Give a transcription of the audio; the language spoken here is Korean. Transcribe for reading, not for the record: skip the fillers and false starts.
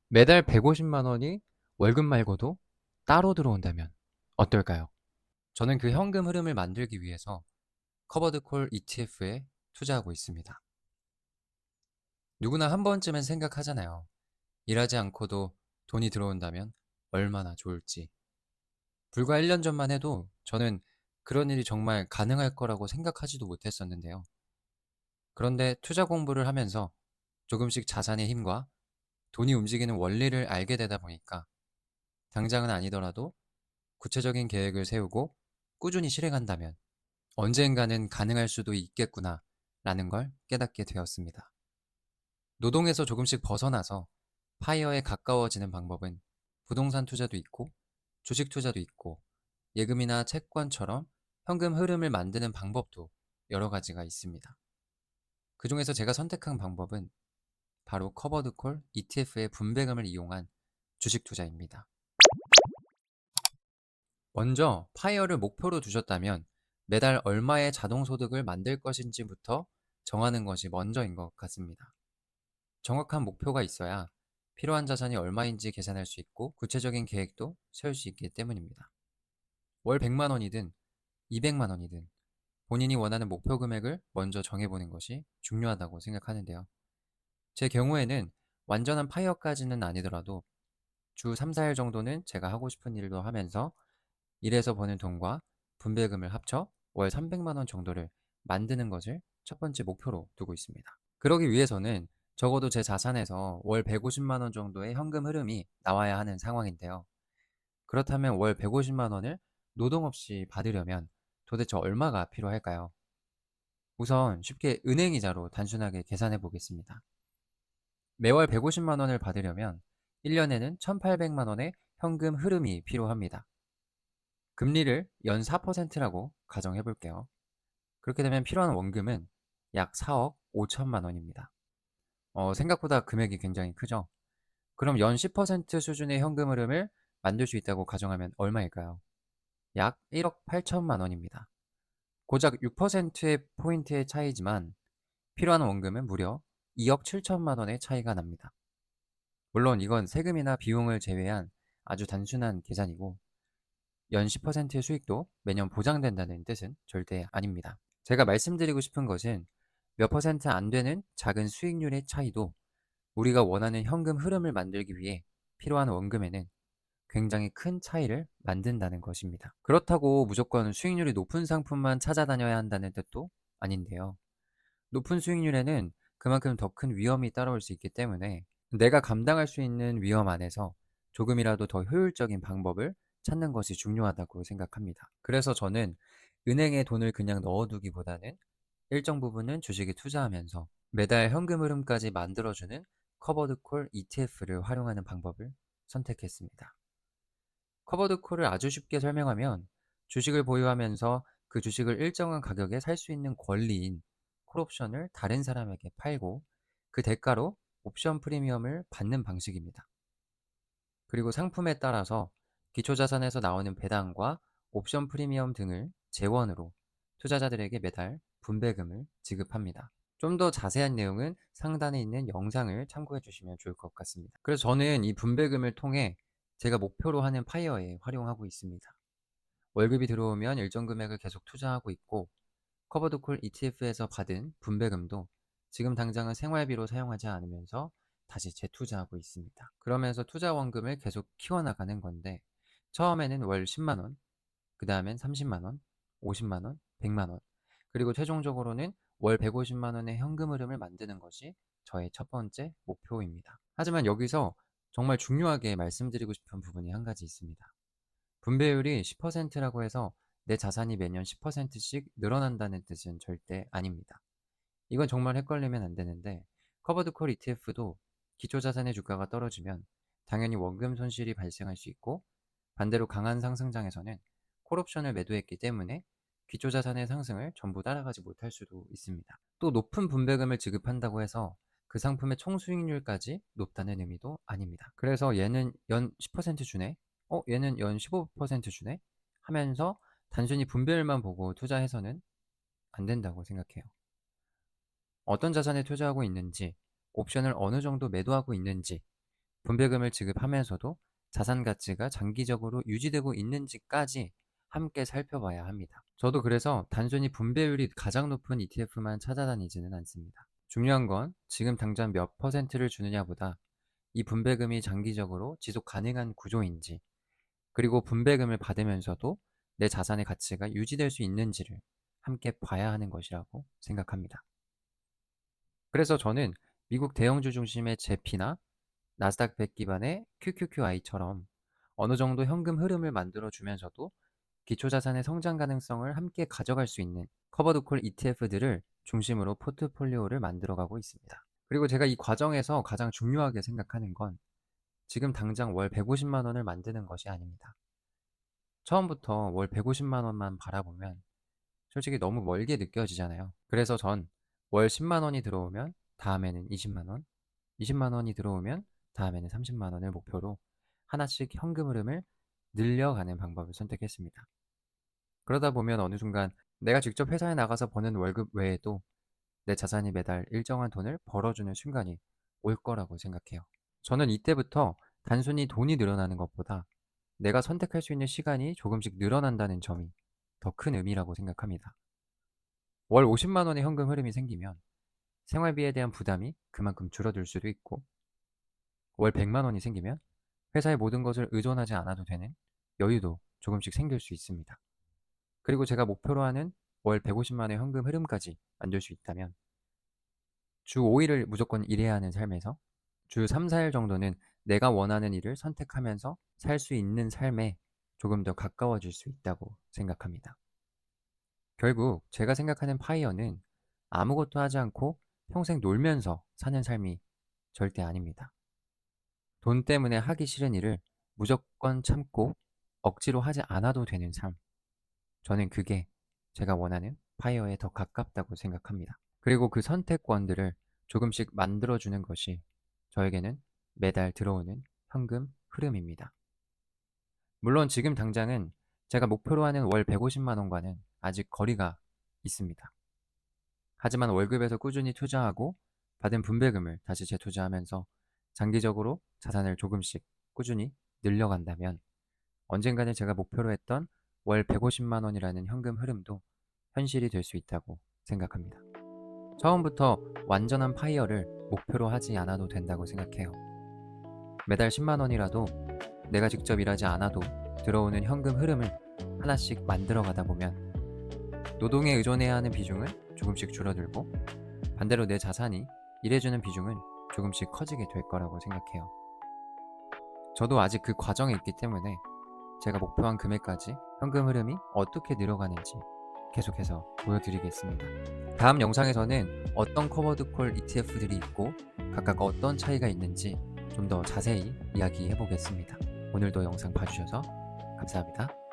매달 150만 원이 월급 말고도 따로 들어온다면 어떨까요? 저는 그 현금 흐름을 만들기 위해서 커버드 콜 ETF에 투자하고 있습니다. 누구나 한 번쯤은 생각하잖아요. 일하지 않고도 돈이 들어온다면 얼마나 좋을지. 불과 1년 전만 해도 저는 그런 일이 정말 가능할 거라고 생각하지도 못했었는데요. 그런데 투자 공부를 하면서 조금씩 자산의 힘과 돈이 움직이는 원리를 알게 되다 보니까 당장은 아니더라도 구체적인 계획을 세우고 꾸준히 실행한다면 언젠가는 가능할 수도 있겠구나 라는 걸 깨닫게 되었습니다. 노동에서 조금씩 벗어나서 파이어에 가까워지는 방법은 부동산 투자도 있고 주식 투자도 있고 예금이나 채권처럼 현금 흐름을 만드는 방법도 여러 가지가 있습니다. 그 중에서 제가 선택한 방법은 바로 커버드콜 ETF의 분배금을 이용한 주식 투자입니다. 먼저 파이어를 목표로 두셨다면 매달 얼마의 자동소득을 만들 것인지부터 정하는 것이 먼저인 것 같습니다. 정확한 목표가 있어야 필요한 자산이 얼마인지 계산할 수 있고 구체적인 계획도 세울 수 있기 때문입니다. 월 100만 원이든 200만 원이든 본인이 원하는 목표 금액을 먼저 정해보는 것이 중요하다고 생각하는데요. 제 경우에는 완전한 파이어까지는 아니더라도 주 3, 4일 정도는 제가 하고 싶은 일도 하면서 일에서 버는 돈과 분배금을 합쳐 월 300만 원 정도를 만드는 것을 첫 번째 목표로 두고 있습니다. 그러기 위해서는 적어도 제 자산에서 월 150만 원 정도의 현금 흐름이 나와야 하는 상황인데요. 그렇다면 월 150만 원을 노동 없이 받으려면 도대체 얼마가 필요할까요? 우선 쉽게 은행이자로 단순하게 계산해 보겠습니다. 매월 150만 원을 받으려면 1년에는 1,800만 원의 현금 흐름이 필요합니다. 금리를 연 4%라고 가정해 볼게요. 그렇게 되면 필요한 원금은 약 4억 5천만 원입니다. 생각보다 금액이 굉장히 크죠? 그럼 연 10% 수준의 현금 흐름을 만들 수 있다고 가정하면 얼마일까요? 약 1억 8천만 원입니다. 고작 6%의 포인트의 차이지만 필요한 원금은 무려 2억 7천만 원의 차이가 납니다. 물론 이건 세금이나 비용을 제외한 아주 단순한 계산이고 연 10%의 수익도 매년 보장된다는 뜻은 절대 아닙니다. 제가 말씀드리고 싶은 것은 몇 퍼센트 안 되는 작은 수익률의 차이도 우리가 원하는 현금 흐름을 만들기 위해 필요한 원금에는 굉장히 큰 차이를 만든다는 것입니다. 그렇다고 무조건 수익률이 높은 상품만 찾아다녀야 한다는 뜻도 아닌데요. 높은 수익률에는 그만큼 더 큰 위험이 따라올 수 있기 때문에 내가 감당할 수 있는 위험 안에서 조금이라도 더 효율적인 방법을 찾는 것이 중요하다고 생각합니다. 그래서 저는 은행에 돈을 그냥 넣어두기보다는 일정 부분은 주식에 투자하면서 매달 현금 흐름까지 만들어주는 커버드 콜 ETF를 활용하는 방법을 선택했습니다. 커버드 콜을 아주 쉽게 설명하면 주식을 보유하면서 그 주식을 일정한 가격에 살 수 있는 권리인 콜옵션을 다른 사람에게 팔고 그 대가로 옵션 프리미엄을 받는 방식입니다. 그리고 상품에 따라서 기초자산에서 나오는 배당과 옵션 프리미엄 등을 재원으로 투자자들에게 매달 분배금을 지급합니다. 좀 더 자세한 내용은 상단에 있는 영상을 참고해 주시면 좋을 것 같습니다. 그래서 저는 이 분배금을 통해 제가 목표로 하는 파이어에 활용하고 있습니다. 월급이 들어오면 일정 금액을 계속 투자하고 있고 커버드콜 ETF에서 받은 분배금도 지금 당장은 생활비로 사용하지 않으면서 다시 재투자하고 있습니다. 그러면서 투자 원금을 계속 키워나가는 건데 처음에는 월 10만 원, 그 다음엔 30만 원, 50만 원, 100만 원, 그리고 최종적으로는 월 150만 원의 현금 흐름을 만드는 것이 저의 첫 번째 목표입니다. 하지만 여기서 정말 중요하게 말씀드리고 싶은 부분이 한 가지 있습니다. 분배율이 10%라고 해서 내 자산이 매년 10%씩 늘어난다는 뜻은 절대 아닙니다. 이건 정말 헷갈리면 안 되는데 커버드 콜 ETF도 기초자산의 주가가 떨어지면 당연히 원금 손실이 발생할 수 있고 반대로 강한 상승장에서는 콜옵션을 매도했기 때문에 기초자산의 상승을 전부 따라가지 못할 수도 있습니다. 또 높은 분배금을 지급한다고 해서 그 상품의 총수익률까지 높다는 의미도 아닙니다. 그래서 얘는 연 10% 주네? 얘는 연 15% 주네? 하면서 단순히 분배율만 보고 투자해서는 안 된다고 생각해요. 어떤 자산에 투자하고 있는지, 옵션을 어느 정도 매도하고 있는지, 분배금을 지급하면서도 자산 가치가 장기적으로 유지되고 있는지까지 함께 살펴봐야 합니다. 저도 그래서 단순히 분배율이 가장 높은 ETF만 찾아다니지는 않습니다. 중요한 건 지금 당장 몇 퍼센트를 주느냐보다 이 분배금이 장기적으로 지속 가능한 구조인지, 그리고 분배금을 받으면서도 내 자산의 가치가 유지될 수 있는지를 함께 봐야 하는 것이라고 생각합니다. 그래서 저는 미국 대형주 중심의 제피나 나스닥 100 기반의 QQQI처럼 어느 정도 현금 흐름을 만들어 주면서도 기초자산의 성장 가능성을 함께 가져갈 수 있는 커버드콜 ETF들을 중심으로 포트폴리오를 만들어가고 있습니다. 그리고 제가 이 과정에서 가장 중요하게 생각하는 건 지금 당장 월 150만 원을 만드는 것이 아닙니다. 처음부터 월 150만 원만 바라보면 솔직히 너무 멀게 느껴지잖아요. 그래서 전 월 10만 원이 들어오면 다음에는 20만 원, 20만 원이 들어오면 다음에는 30만 원을 목표로 하나씩 현금 흐름을 늘려가는 방법을 선택했습니다. 그러다 보면 어느 순간 내가 직접 회사에 나가서 버는 월급 외에도 내 자산이 매달 일정한 돈을 벌어주는 순간이 올 거라고 생각해요. 저는 이때부터 단순히 돈이 늘어나는 것보다 내가 선택할 수 있는 시간이 조금씩 늘어난다는 점이 더 큰 의미라고 생각합니다. 월 50만 원의 현금 흐름이 생기면 생활비에 대한 부담이 그만큼 줄어들 수도 있고, 월 100만 원이 생기면 회사의 모든 것을 의존하지 않아도 되는 여유도 조금씩 생길 수 있습니다. 그리고 제가 목표로 하는 월 150만 원의 현금 흐름까지 만들 수 있다면 주 5일을 무조건 일해야 하는 삶에서 주 3, 4일 정도는 내가 원하는 일을 선택하면서 살 수 있는 삶에 조금 더 가까워질 수 있다고 생각합니다. 결국 제가 생각하는 파이어는 아무것도 하지 않고 평생 놀면서 사는 삶이 절대 아닙니다. 돈 때문에 하기 싫은 일을 무조건 참고 억지로 하지 않아도 되는 삶. 저는 그게 제가 원하는 파이어에 더 가깝다고 생각합니다. 그리고 그 선택권들을 조금씩 만들어주는 것이 저에게는 매달 들어오는 현금 흐름입니다. 물론 지금 당장은 제가 목표로 하는 월 150만 원과는 아직 거리가 있습니다. 하지만 월급에서 꾸준히 투자하고 받은 분배금을 다시 재투자하면서 장기적으로 자산을 조금씩 꾸준히 늘려간다면 언젠가는 제가 목표로 했던 월 150만 원이라는 현금 흐름도 현실이 될 수 있다고 생각합니다. 처음부터 완전한 파이어를 목표로 하지 않아도 된다고 생각해요. 매달 10만 원이라도 내가 직접 일하지 않아도 들어오는 현금 흐름을 하나씩 만들어 가다 보면 노동에 의존해야 하는 비중은 조금씩 줄어들고, 반대로 내 자산이 일해주는 비중은 조금씩 커지게 될 거라고 생각해요. 저도 아직 그 과정에 있기 때문에 제가 목표한 금액까지 현금 흐름이 어떻게 늘어가는지 계속해서 보여드리겠습니다. 다음 영상에서는 어떤 커버드콜 ETF들이 있고 각각 어떤 차이가 있는지 좀 더 자세히 이야기해 보겠습니다. 오늘도 영상 봐주셔서 감사합니다.